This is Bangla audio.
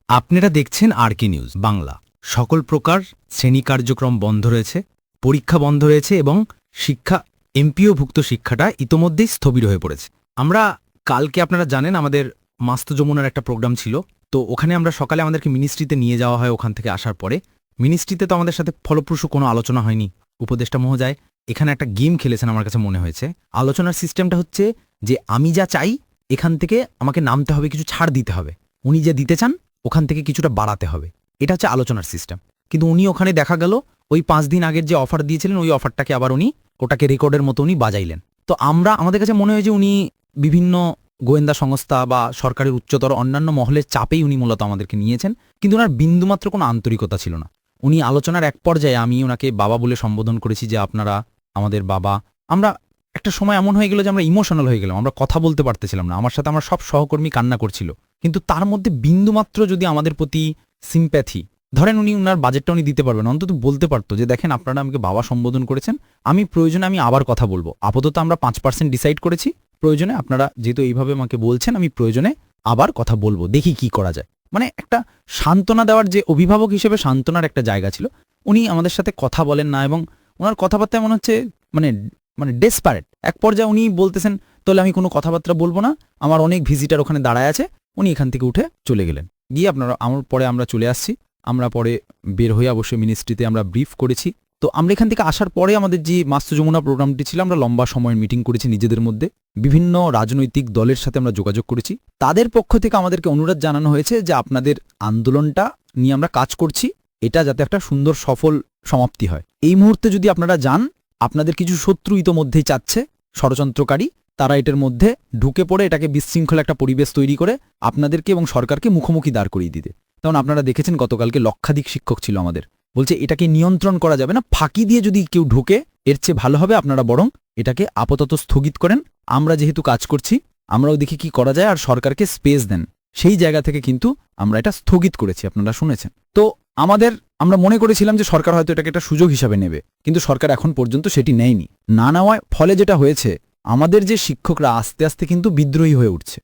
আপনারা দেখছেন আরকে নিউজ বাংলা। সকল প্রকার শ্রেণী কার্যক্রম বন্ধ রয়েছে, পরীক্ষা বন্ধ রয়েছে এবং শিক্ষা এমপিওভুক্ত শিক্ষাটা ইতোমধ্যেই স্থবির হয়ে পড়েছে। আমরা কালকে আপনারা জানেন আমাদের মাস্ত যমুনার একটা প্রোগ্রাম ছিল, তো ওখানে আমরা সকালে আমাদেরকে মিনিস্ট্রিতে নিয়ে যাওয়া হয়। ওখান থেকে আসার পরে মিনিস্ট্রিতে তো আমাদের সাথে ফলপ্রসূ কোনো আলোচনা হয়নি। উপদেষ্টা মহোদয় এখানে একটা গেম খেলেছেন আমার কাছে মনে হয়েছে। আলোচনার সিস্টেমটা হচ্ছে যে আমি যা চাই এখান থেকে আমাকে নামতে হবে, কিছু ছাড় দিতে হবে, উনি যে দিতে চান ওখান থেকে কিছুটা বাড়াতে হবে। এটা হচ্ছে আলোচনার সিস্টেম। কিন্তু উনি ওখানে দেখা গেল ওই 5 দিন আগের যে অফার দিয়েছিলেন ওই অফারটাকে আবার উনি ওটাকে রেকর্ডের মতো উনি বাজাইলেন। তো আমাদের কাছে মনে হয় যে উনি বিভিন্ন গোয়েন্দা সংস্থা বা সরকারের উচ্চতর অন্যান্য মহলের চাপেই উনি মূলত আমাদেরকে নিয়েছেন, কিন্তু ওনার বিন্দুমাত্র কোনো আন্তরিকতা ছিল না। উনি আলোচনার এক পর্যায়ে আমি ওনাকে বাবা বলে সম্বোধন করেছি যে আপনারা আমাদের বাবা। আমরা একটা সময় এমন হয়ে গেল যে আমরা ইমোশনাল হয়ে গেলাম, আমরা কথা বলতে পারতেছিলাম না। আমার সাথে আমার সব সহকর্মী কান্না করছিল, কিন্তু তার মধ্যে বিন্দুমাত্র যদি আমাদের প্রতি সিম্প্যাথি, ধরেন উনি ওনার বাজেটটা উনি দিতে পারবেন, অন্তত বলতে পারতো যে দেখেন আপনারা আমাকে বাবা সম্বোধন করেছেন, আমি প্রয়োজনে আমি আবার কথা বলবো। আপাতত আমরা 5% ডিসাইড করেছি, প্রয়োজনে আপনারা যেহেতু এইভাবে আমাকে বলছেন আমি প্রয়োজনে আবার কথা বলবো, দেখি কি করা যায়। মানে একটা সান্ত্বনা দেওয়ার, যে অভিভাবক হিসেবে সান্ত্বনার একটা জায়গা ছিল, উনি আমাদের সাথে কথা বলেন না। এবং ওনার কথাবার্তায় মনে হচ্ছে মানে মানে ডেসপারেট। এক পর্যায়ে উনি বলতেছেন তাহলে আমি কোনো কথাবার্তা বলবো না, আমার অনেক ভিজিটার ওখানে দাঁড়ায় আছে। উনি এখান থেকে উঠে চলে গেলেন। গিয়ে আমার পরে আমরা চলে আসছি। আমরা পরে বের হয়ে অবশ্যই মিনিস্ট্রিতে আমরা ব্রিফ করেছি। তো আমরা এখান থেকে আসার পরে আমাদের যে মাস্ত যমুনা প্রোগ্রামটি ছিল, আমরা লম্বা সময়ের মিটিং করেছি নিজেদের মধ্যে। বিভিন্ন রাজনৈতিক দলের সাথে আমরা যোগাযোগ করেছি। তাদের পক্ষ থেকে আমাদেরকে অনুরোধ জানানো হয়েছে যে আপনাদের আন্দোলনটা নিয়ে আমরা কাজ করছি, এটা যাতে একটা সুন্দর সফল সমাপ্তি হয়। এই মুহূর্তে যদি আপনারা যান, আপনাদের কিছু শত্রু ইতোমধ্যেই চাচ্ছে, ষড়যন্ত্রকারী, তারা এটার মধ্যে ঢুকে পড়ে এটাকে বিশৃঙ্খল একটা পরিবেশ তৈরি করে আপনাদেরকে এবং সরকারকে মুখোমুখি দাঁড় করিয়ে দিতে। তখন আপনারা দেখেছেন গতকালকে লক্ষাধিক শিক্ষক ছিল আমাদের, বলছে এটাকে নিয়ন্ত্রণ করা যাবে না, ফাঁকি দিয়ে যদি কেউ ঢুকে এর চেয়ে ভালো হবে আপনারা বরং এটাকে আপাতত স্থগিত করেন। আমরা যেহেতু কাজ করছি আমরাও দেখি কি করা যায়, আর সরকারকে স্পেস দেন। সেই জায়গা থেকে কিন্তু আমরা এটা স্থগিত করেছি, আপনারা শুনেছেন। তো আমরা মনে করেছিলাম যে সরকার হয়তো এটাকে একটা সুযোগ হিসাবে নেবে, কিন্তু সরকার এখন পর্যন্ত সেটি নেয়নি। না নেওয়ার ফলে যেটা হয়েছে, আমাদের যে শিক্ষকরা আস্তে আস্তে কিন্তু বিদ্রোহী হয়ে উঠছে।